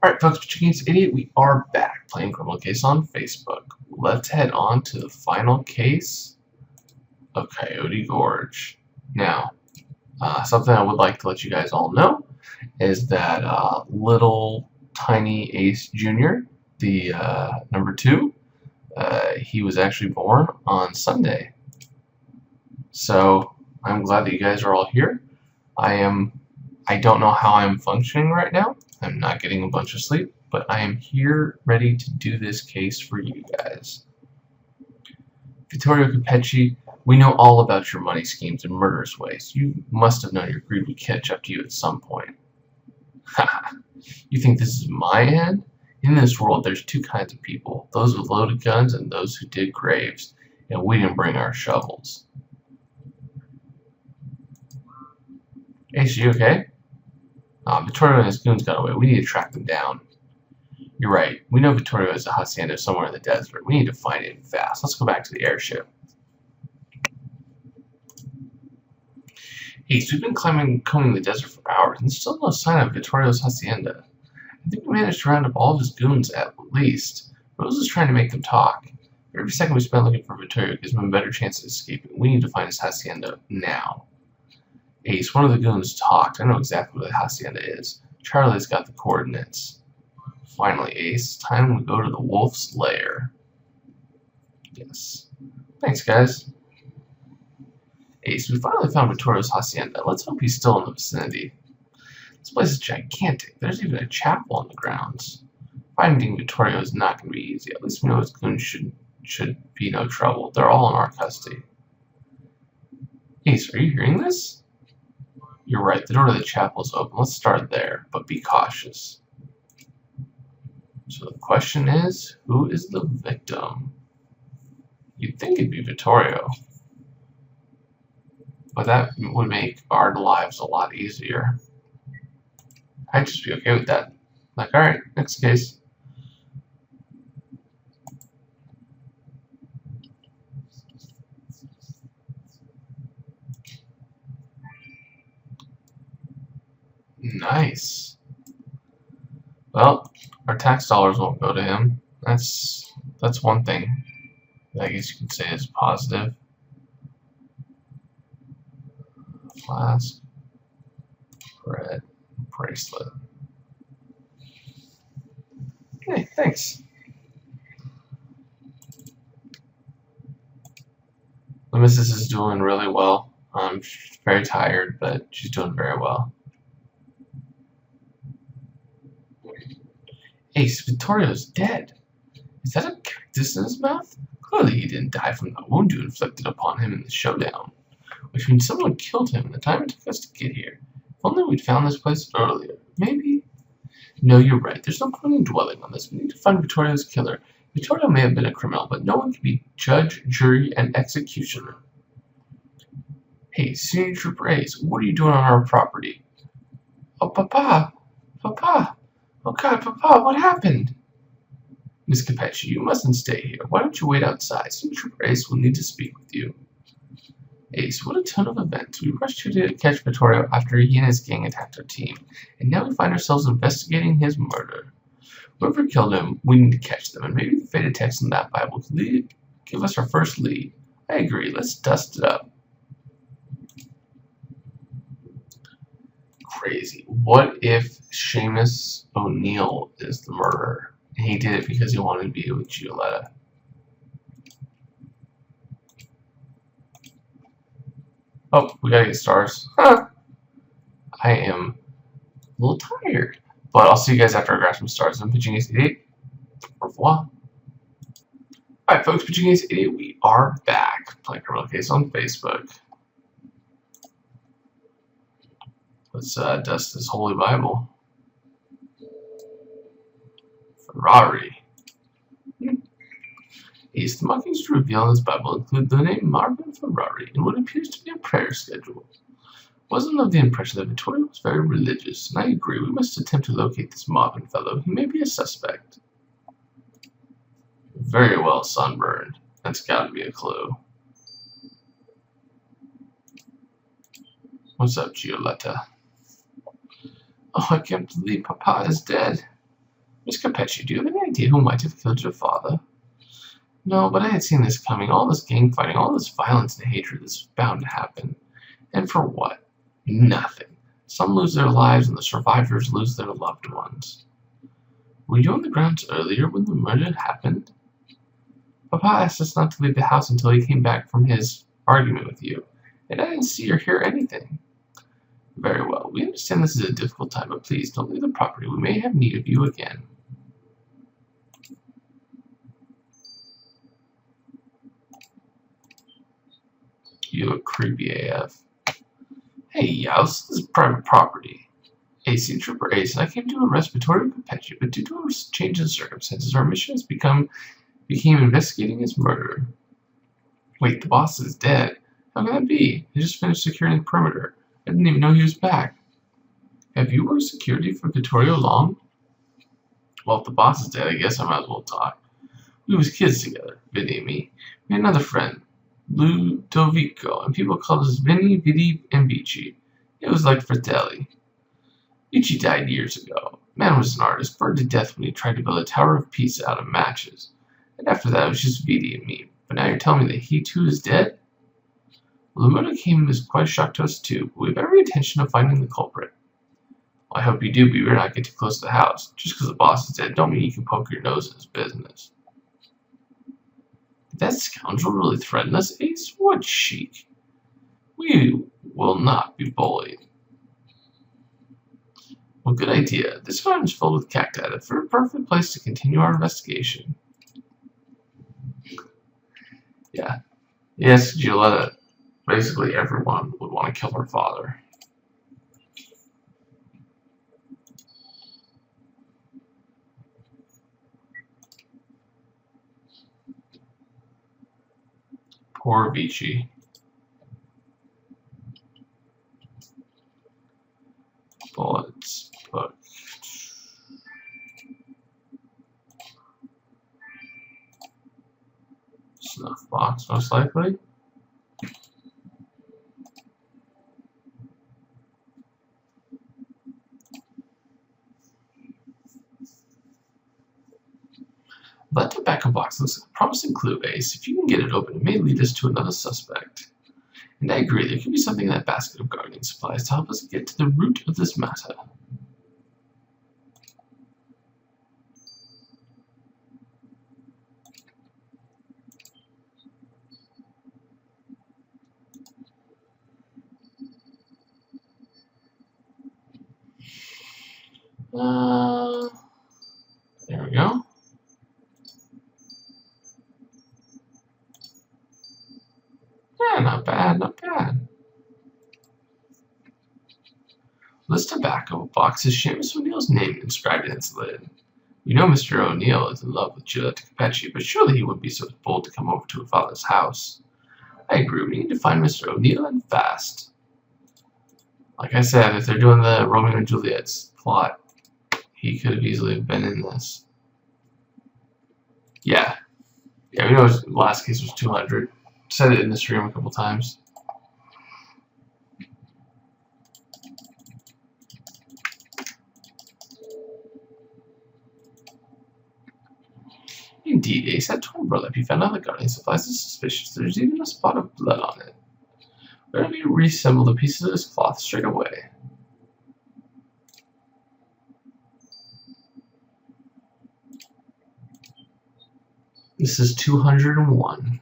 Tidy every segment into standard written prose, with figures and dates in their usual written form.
Alright folks, Chickens Idiot, we are back playing Criminal Case on Facebook. Let's head on to the final case of Coyote Gorge. Now, something I would like to let you guys all know is that little tiny Ace Jr., the number 2, he was actually born on Sunday. So, I'm glad that you guys are all here. I don't know how I'm functioning right now. I'm not getting a bunch of sleep, but I am here ready to do this case for you guys. Vittorio Capecci, we know all about your money schemes and murderous ways. You must have known your greed would catch up to you at some point. Haha, you think this is my end? In this world, there's two kinds of people, those with loaded guns and those who dig graves, and we didn't bring our shovels. Ace, you okay? Vittorio and his goons got away. We need to track them down. You're right. We know Vittorio has a hacienda somewhere in the desert. We need to find it fast. Let's go back to the airship. Ace, we've been combing the desert for hours, and there's still no sign of Vittorio's hacienda. I think we managed to round up all of his goons at least. Rose is trying to make them talk. Every second we spend looking for Vittorio gives him a better chance of escaping. We need to find his hacienda now. Ace, one of the goons talked. I know exactly where the hacienda is. Charlie's got the coordinates. Finally, Ace, time to go to the wolf's lair. Yes. Thanks, guys. Ace, we finally found Vittorio's hacienda. Let's hope he's still in the vicinity. This place is gigantic. There's even a chapel on the grounds. Finding Vittorio is not going to be easy. At least we know his goons should be no trouble. They're all in our custody. Ace, are you hearing this? You're right, the door to the chapel is open. Let's start there, but be cautious. So the question is, who is the victim? You'd think it'd be Vittorio. But that would make our lives a lot easier. I'd just be okay with that. Like, alright, next case. Nice. Well, our tax dollars won't go to him. That's one thing I guess you could say is positive. Flask, bread, bracelet. Hey, thanks. The missus is doing really well. She's very tired, but she's doing very well. Ace, Vittorio's dead. Is that a cactus in his mouth? Clearly he didn't die from the wound you inflicted upon him in the showdown. Which means someone killed him in the time it took us to get here. If only we'd found this place earlier. Maybe? No, you're right. There's no point in dwelling on this. We need to find Vittorio's killer. Vittorio may have been a criminal, but no one can be judge, jury, and executioner. Hey, Senior Trooper Ace, what are you doing on our property? Oh, Papa! Papa! Oh God, Papa, what happened? Miss Capecci, you mustn't stay here. Why don't you wait outside? Senior Trooper Ace will need to speak with you. Ace, what a ton of events. We rushed here to catch Vittorio after he and his gang attacked our team, and now we find ourselves investigating his murder. Whoever killed him, we need to catch them, and maybe the faded text in that Bible could give us our first lead. I agree. Let's dust it up. Crazy. What if Seamus O'Neill is the murderer? And he did it because he wanted to be with Giulietta. Oh, we gotta get stars. Huh. I am a little tired. But I'll see you guys after I grab some stars. I'm Pitching Ace 88. Au revoir. Alright folks, Pitching Ace 88, we are back. Playing Criminal Case on Facebook. Let's dust this Holy Bible. Ferrari. Ace, the markings to reveal in this Bible include the name Marvin Ferrari and what appears to be a prayer schedule. Wasn't of the impression that Vittorio was very religious, and I agree, we must attempt to locate this Marvin fellow. He may be a suspect. Very well sunburned. That's gotta be a clue. What's up, Giulietta? Oh, I can't believe Papa is dead. Miss Capecci, do you have any idea who might have killed your father? No, but I had seen this coming. All this gang fighting, all this violence and hatred is bound to happen. And for what? Nothing. Some lose their lives and the survivors lose their loved ones. Were you on the grounds earlier when the murder happened? Papa asked us not to leave the house until he came back from his argument with you, and I didn't see or hear anything. Very well. We understand this is a difficult time, but please don't leave the property. We may have need of you again. You look creepy AF. Hey, Youse, this is private property. AC Trooper Ace, and I came to arrest Vittorio Capecci, but due to a change in circumstances, our mission has became investigating his murder. Wait, the boss is dead. How can that be? I just finished securing the perimeter. I didn't even know he was back. Have you worked security for Vittorio long? Well, if the boss is dead, I guess I might as well talk. We was kids together, Vinny and me. We had another friend, Ludovico, and people called us Vinny, Vidi, and Vici. It was like Fratelli. Vici died years ago. Man was an artist, burned to death when he tried to build a Tower of Pisa out of matches. And after that, it was just Vidi and me. But now you're telling me that he too is dead? Well, the murder came as quite a shock to us too, but we have every intention of finding the culprit. Well, I hope you do, but you better not get too close to the house. Just because the boss is dead don't mean you can poke your nose in his business. Did that scoundrel really threaten us, Ace? What cheek! We will not be bullied. Well, good idea. This garden is filled with cacti, the perfect place to continue our investigation. Yeah. Yes, Giulietta. Basically, everyone would want to kill her father. Poor Vici. Bullets. Book. Snuff box, most likely. That tobacco box looks like a promising clue, Ace. If you can get it open, it may lead us to another suspect. And I agree, there could be something in that basket of gardening supplies to help us get to the root of this matter. There we go. Yeah, not bad, not bad. This tobacco box has Seamus O'Neill's name inscribed in its lid. You know Mr. O'Neill is in love with Giulietta Capecci, but surely he wouldn't be so bold to come over to her father's house. I agree, we need to find Mr. O'Neill and fast. Like I said, if they're doing the Romeo and Juliet's plot, he could have easily been in this. Yeah. Yeah, we know his last case was 200. Said it in the stream a couple times. Indeed, Ace, that torn burlap you found on the gardening supplies is suspicious. There's even a spot of blood on it. Why don't we reassemble the pieces of this cloth straight away? This is 201.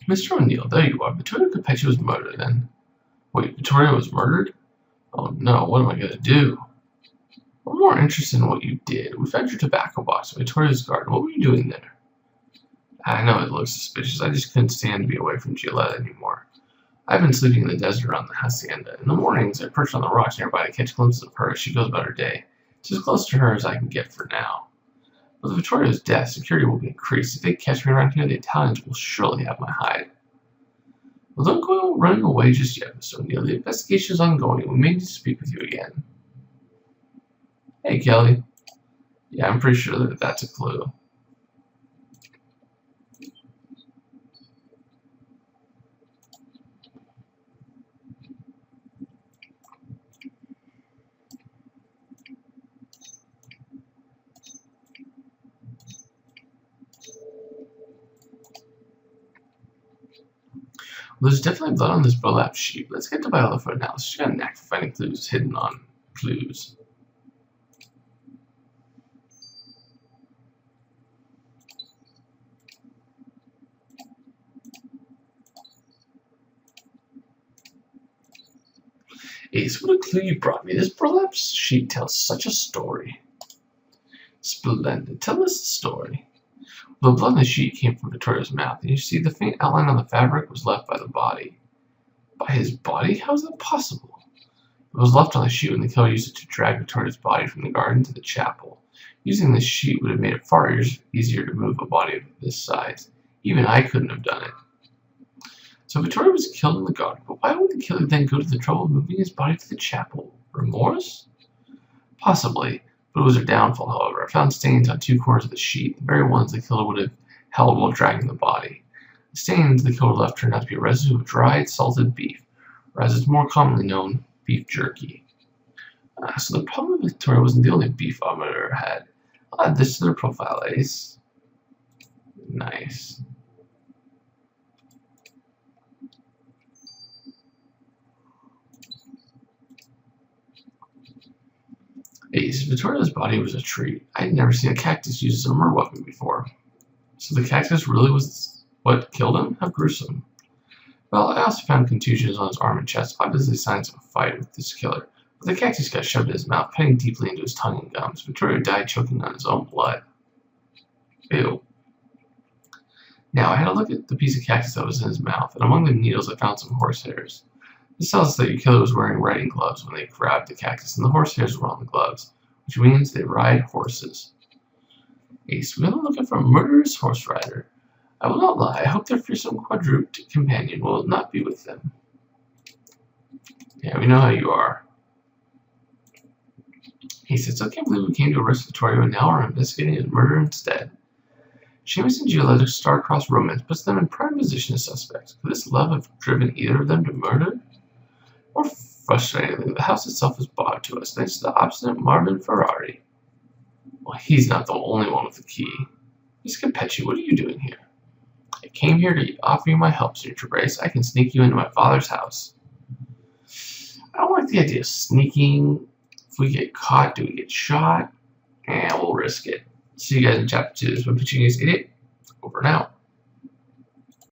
Mr. O'Neill, there you are. Vittorio Capecci was murdered then. Wait, Vittorio was murdered? Oh no, what am I gonna do? We're more interested in what you did. We found your tobacco box in Vittorio's garden. What were you doing there? I know it looks suspicious. I just couldn't stand to be away from Giulietta anymore. I've been sleeping in the desert around the hacienda. In the mornings, I perch on the rocks nearby to catch glimpses of her as she goes about her day. It's as close to her as I can get for now. With Vittorio's death, security will be increased. If they catch me around here, the Italians will surely have my hide. Well, don't go running away just yet, Mr. O'Neill. The investigation is ongoing. We may need to speak with you again. Hey, Kelly. Yeah, I'm pretty sure that that's a clue. There's definitely blood on this burlap sheet. Let's get to Viola for now. She's got a knack for finding clues hidden on clues. Ace, what a clue you brought me. This burlap sheet tells such a story. Splendid. Tell us the story. The blood on the sheet came from Victoria's mouth, and you see the faint outline on the fabric was left by the body. By his body? How is that possible? It was left on the sheet when the killer used it to drag Victoria's body from the garden to the chapel. Using this sheet would have made it far easier to move a body of this size. Even I couldn't have done it. So Victoria was killed in the garden, but why would the killer then go to the trouble of moving his body to the chapel? Remorse? Possibly, but it was her downfall, however. I found stains on 2 corners of the sheet, the very ones the killer would have held while dragging the body. The stains the killer left turned out to be a residue of dried, salted beef, or as it's more commonly known, beef jerky. So the problem with Victoria wasn't the only beef vomiter had. I'll add this to their profile, Ace. Nice. Ace, Victoria's body was a treat. I had never seen a cactus used as a murder weapon before. So the cactus really was what killed him? How gruesome. Well, I also found contusions on his arm and chest, obviously signs of a fight with this killer. But the cactus got shoved in his mouth, cutting deeply into his tongue and gums. Victoria died choking on his own blood. Ew. Now, I had a look at the piece of cactus that was in his mouth, and among the needles I found some horse-hairs. This tells us that your killer was wearing riding gloves when they grabbed the cactus, and the horse-hairs were on the gloves, which means they ride horses. Ace, we are looking for a murderous horse rider. I will not lie, I hope their fearsome quadruped companion will not be with them. Yeah, we know how you are. Ace, it's okay, I believe we came to arrest Victoria and now are investigating his murder instead. Seamus and Gioleto's star-crossed romance puts them in prime position as suspects. Could this love have driven either of them to murder? More frustratingly, the house itself is bought to us thanks to the obstinate Marvin Ferrari. Well, he's not the only one with the key. Miss Capecci, what are you doing here? I came here to offer you my help, Sir Trabrace. I can sneak you into my father's house. I don't like the idea of sneaking. If we get caught, do we get shot? We'll risk it. See you guys in chapter 2. This has been Pitching Ace 88. Over and out.